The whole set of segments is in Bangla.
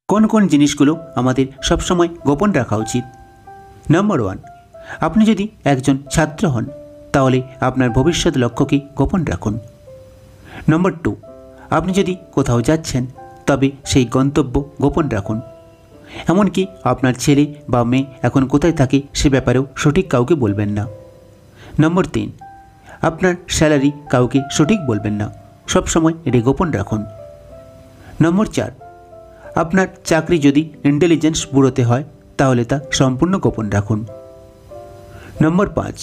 কোন কোন জিনিসগুলো আমাদের সবসময় গোপন রাখা উচিত? নম্বর 1, আপনি যদি একজন ছাত্র হন তাহলে আপনার ভবিষ্যৎ লক্ষ্যকে গোপন রাখুন। নম্বর 2, আপনি যদি কোথাও যাচ্ছেন তবে সেই গন্তব্য গোপন রাখুন। এমনকি আপনার ছেলে বা মেয়ে এখন কোথায় থাকে সে ব্যাপারেও সঠিক কাউকে বলবেন না। নম্বর 3, আপনার স্যালারি কাউকে সঠিক বলবেন না, সবসময় এটি গোপন রাখুন। নম্বর 4, আপনার চাকরি যদি ইন্টেলিজেন্স ব্যুরোতে হয় তাহলে তা সম্পূর্ণ গোপন রাখুন। নম্বর 5,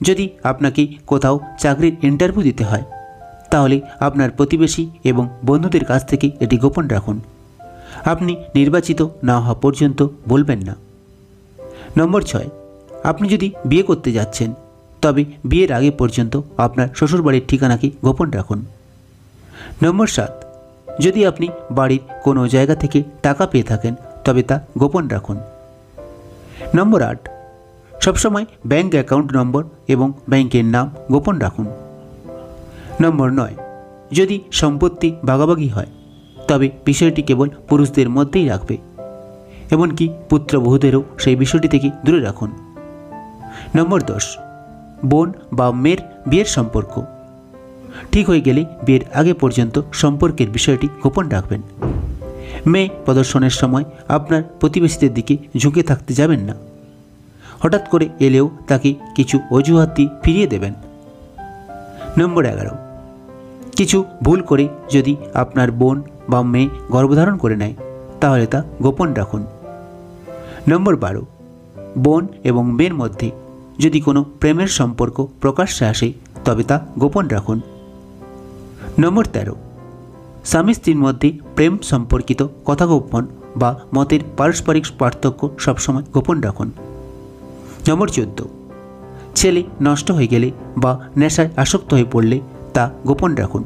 যদি আপনাকে কোথাও চাকরির ইন্টারভিউ দিতে হয় তাহলে আপনার প্রতিবেশী এবং বন্ধুদের কাছ থেকে এটি গোপন রাখুন। আপনি নির্বাচিত না হওয়া পর্যন্ত বলবেন না। নম্বর 6, আপনি যদি বিয়ে করতে যাচ্ছেন তবে বিয়ের আগে পর্যন্ত আপনার শ্বশুরবাড়ির ঠিকানাকে গোপন রাখুন। নম্বর 7, যদি আপনি বাড়ির কোনো জায়গা থেকে টাকা পেয়ে থাকেন তবে তা গোপন রাখুন। নম্বর 8, সবসময় ব্যাংক অ্যাকাউন্ট নম্বর এবং ব্যাংকের নাম গোপন রাখুন। নম্বর 9, যদি সম্পত্তি ভাগাভাগি হয় তবে বিষয়টি কেবল পুরুষদের মধ্যেই রাখবে, এমনকি পুত্রবধূদেরও সেই বিষয়টি থেকে দূরে রাখুন। নম্বর 10, বোন বা মেয়ের বিয়ের সম্পর্ক ঠিক হয়ে গেলে বিয়ের আগে পর্যন্ত সম্পর্কের বিষয়টি গোপন রাখবেন। মেয়ে প্রদর্শনের সময় আপনার প্রতিবেশীদের দিকে ঝুঁকে থাকতে যাবেন না। হঠাৎ করে এলেও তাকে কিছু অজুহাত দিয়ে ফিরিয়ে দেবেন। নম্বর 11, কিছু ভুল করে যদি আপনার বোন বা মেয়ে গর্ভধারণ করে নেয় তাহলে তা গোপন রাখুন। নম্বর 12, বোন এবং মেয়ের মধ্যে যদি কোনো প্রেমের সম্পর্ক প্রকাশ্যে আসে তবে তা গোপন রাখুন। নম্বর 13, স্বামী স্ত্রীর মধ্যে প্রেম সম্পর্কিত কথা গোপন বা মতের পারস্পরিক পার্থক্য সবসময় গোপন রাখুন। নম্বর 14, ছেলে নষ্ট হয়ে গেলে বা নেশায় আসক্ত হয়ে পড়লে তা গোপন রাখুন।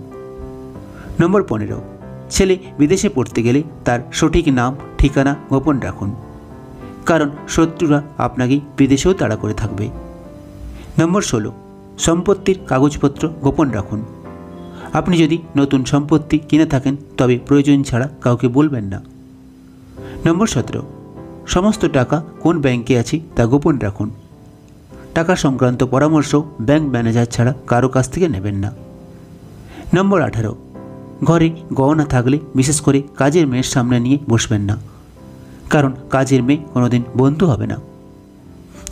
নম্বর 15, ছেলে বিদেশে পড়তে গেলে তার সঠিক নাম ঠিকানা গোপন রাখুন, কারণ শত্রুরা আপনাকে বিদেশেও তাড়া করে থাকবে। নম্বর 16, সম্পত্তির কাগজপত্র গোপন রাখুন। আপনি যদি নতুন সম্পত্তি কিনে থাকেন তবে প্রয়োজন ছাড়া কাউকে বলবেন না। নম্বর 17, সমস্ত টাকা কোন ব্যাংকে আছে তা গোপন রাখুন। টাকা সংক্রান্ত পরামর্শ ব্যাংক ম্যানেজার ছাড়া কারো কাছ থেকে নেবেন না। নম্বর 18, ঘরে গহনা থাকলে বিশেষ করে কাজের মেয়ের সামনে নিয়ে বসবেন না, কারণ কাজের মেয়ে কোনোদিন বন্ধু হবে না।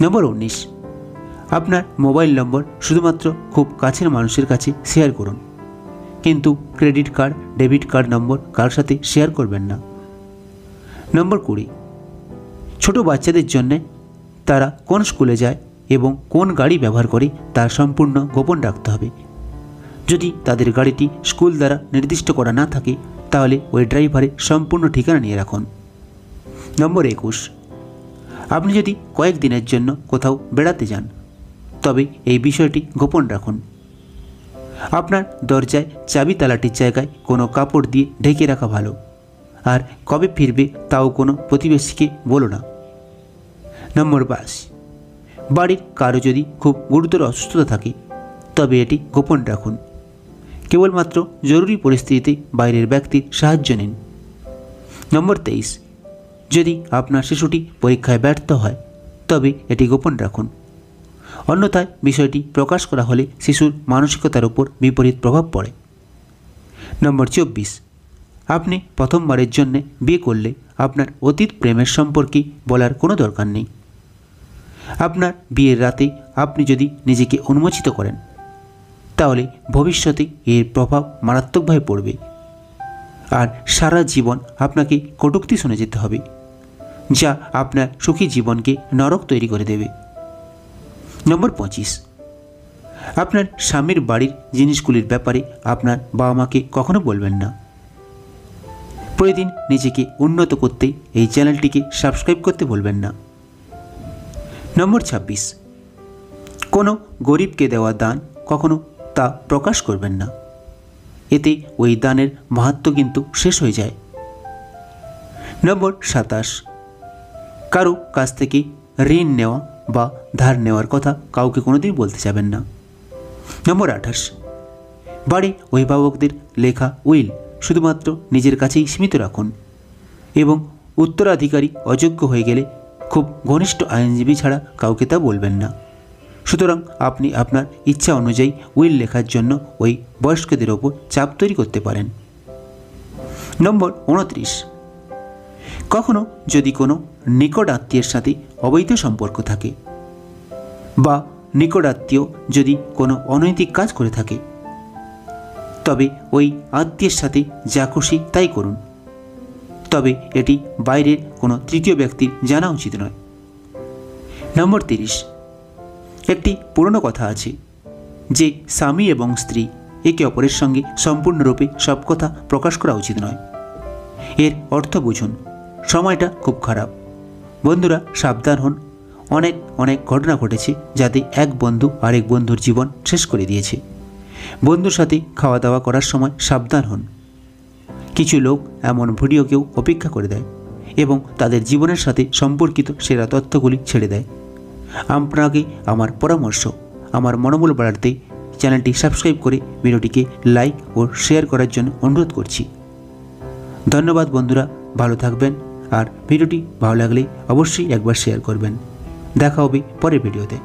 নম্বর 19, আপনার মোবাইল নম্বর শুধুমাত্র খুব কাছের মানুষের কাছে শেয়ার করুন, কিন্তু credit card debit card number কার সাথে শেয়ার করবেন না। নম্বর 20, ছোট বাচ্চাদের জন্য তারা কোন স্কুলে যায় এবং কোন গাড়ি ব্যবহার করে তা সম্পূর্ণ গোপন রাখতে হবে। যদি তাদের গাড়িটি স্কুল দ্বারা নির্দিষ্ট করা না থাকে তাহলে ওই ড্রাইভারের সম্পূর্ণ ঠিকানা নিয়ে রাখুন। নম্বর 21, আপনি যদি কয়েকদিনের জন্য কোথাও বেড়াতে যান তবে এই বিষয়টি গোপন রাখুন। আপনার দরজায় চাবি তালাটির জায়গায় কোনো কাপড় দিয়ে ঢেকে রাখা ভালো, আর কবে ফিরবে তাও কোনো প্রতিবেশীকে বলো না। নম্বর 22, বাড়ির কারো যদি খুব গুরুতর অসুস্থতা থাকে তবে এটি গোপন রাখুন। কেবলমাত্র জরুরি পরিস্থিতিতে বাইরের ব্যক্তির সাহায্য নিন। নম্বর 23, যদি আপনার শিশুটি পরীক্ষায় ব্যর্থ হয় তবে এটি গোপন রাখুন, অন্যথায় বিষয়টি প্রকাশ করা হলে শিশুর মানসিকতার উপর বিপরীত প্রভাব পড়ে। নম্বর 24, আপনি প্রথমবারের জন্য বিয়ে করলে আপনার অতীত প্রেমের সম্পর্কে বলার কোনো দরকার নেই। আপনার বিয়ের রাতে আপনি যদি নিজেকে উন্মোচিত করেন তাহলে ভবিষ্যতে এর প্রভাব মারাত্মকভাবে পড়বে, আর সারা জীবন আপনাকে কটূক্তি শুনে যেতে হবে, যা আপনার সুখী জীবনকে নরক তৈরি করে দেবে। নম্বর 25, আপনার স্বামীর বাড়ির জিনিসগুলির ব্যাপারে আপনার বাবা মাকে কখনো বলবেন না। প্রতিদিন নিজেকে উন্নত করতে এই চ্যানেলটিকে সাবস্ক্রাইব করতে বলবেন না। নম্বর 26, কোনো গরিবকে দেওয়া দান কখনো তা প্রকাশ করবেন না, এতে ওই দানের মাহাত্ম্য কিন্তু শেষ হয়ে যায়। নম্বর 27, কারো কাছ থেকে ঋণ নেওয়া বা ধার নেওয়ার কথা কাউকে কোনোদিন বলতে যাবেন না। নম্বর 28, বাড়ি অভিভাবকদের লেখা উইল শুধুমাত্র নিজের কাছেই সীমিত রাখুন এবং উত্তরাধিকারী অযোগ্য হয়ে গেলে খুব ঘনিষ্ঠ আইনজীবী ছাড়া কাউকে তা বলবেন না। সুতরাং আপনি আপনার ইচ্ছা অনুযায়ী উইল লেখার জন্য ওই বয়স্কদের ওপর চাপ তৈরি করতে পারেন। নম্বর 29, কখনো যদি কোনো নিকট আত্মীয়ের সাথে অবৈধ সম্পর্ক থাকে বা নিকট আত্মীয় যদি কোনো অনৈতিক কাজ করে থাকে, তবে ওই আত্মীয়ের সাথে যা খুশি তাই করুন। তবে এটি বাইরের কোনো তৃতীয় ব্যক্তির জানা উচিত নয়। নম্বর 30, একটি পুরনো কথা আছে যে স্বামী এবং স্ত্রী একে অপরের সঙ্গে সম্পূর্ণরূপে সব কথা প্রকাশ করা উচিত নয়। এর অর্থ বুঝুন, সময়টা খুব খারাপ। বন্ধুরা সাবধান হন। অনেক ঘটনা ঘটেছে যাতে এক বন্ধু আরেক বন্ধুর জীবন শেষ করে দিয়েছে। বন্ধুর সাথে খাওয়া দাওয়া করার সময় সাবধান হন। কিছু লোক এমন ভিডিওকেও অপেক্ষা করে দেয় এবং তাদের জীবনের সাথে সম্পর্কিত সেরা তথ্যগুলি ছেড়ে দেয়। আপনাকে আমার পরামর্শ, আমার মনোবল বাড়াতে চ্যানেলটি সাবস্ক্রাইব করে ভিডিওটিকে লাইক ও শেয়ার করার জন্য অনুরোধ করছি। ধন্যবাদ বন্ধুরা, ভালো থাকবেন। আর ভিডিওটি ভালো লাগলে অবশ্যই একবার শেয়ার করবেন। দেখা হবে পরের ভিডিওতে।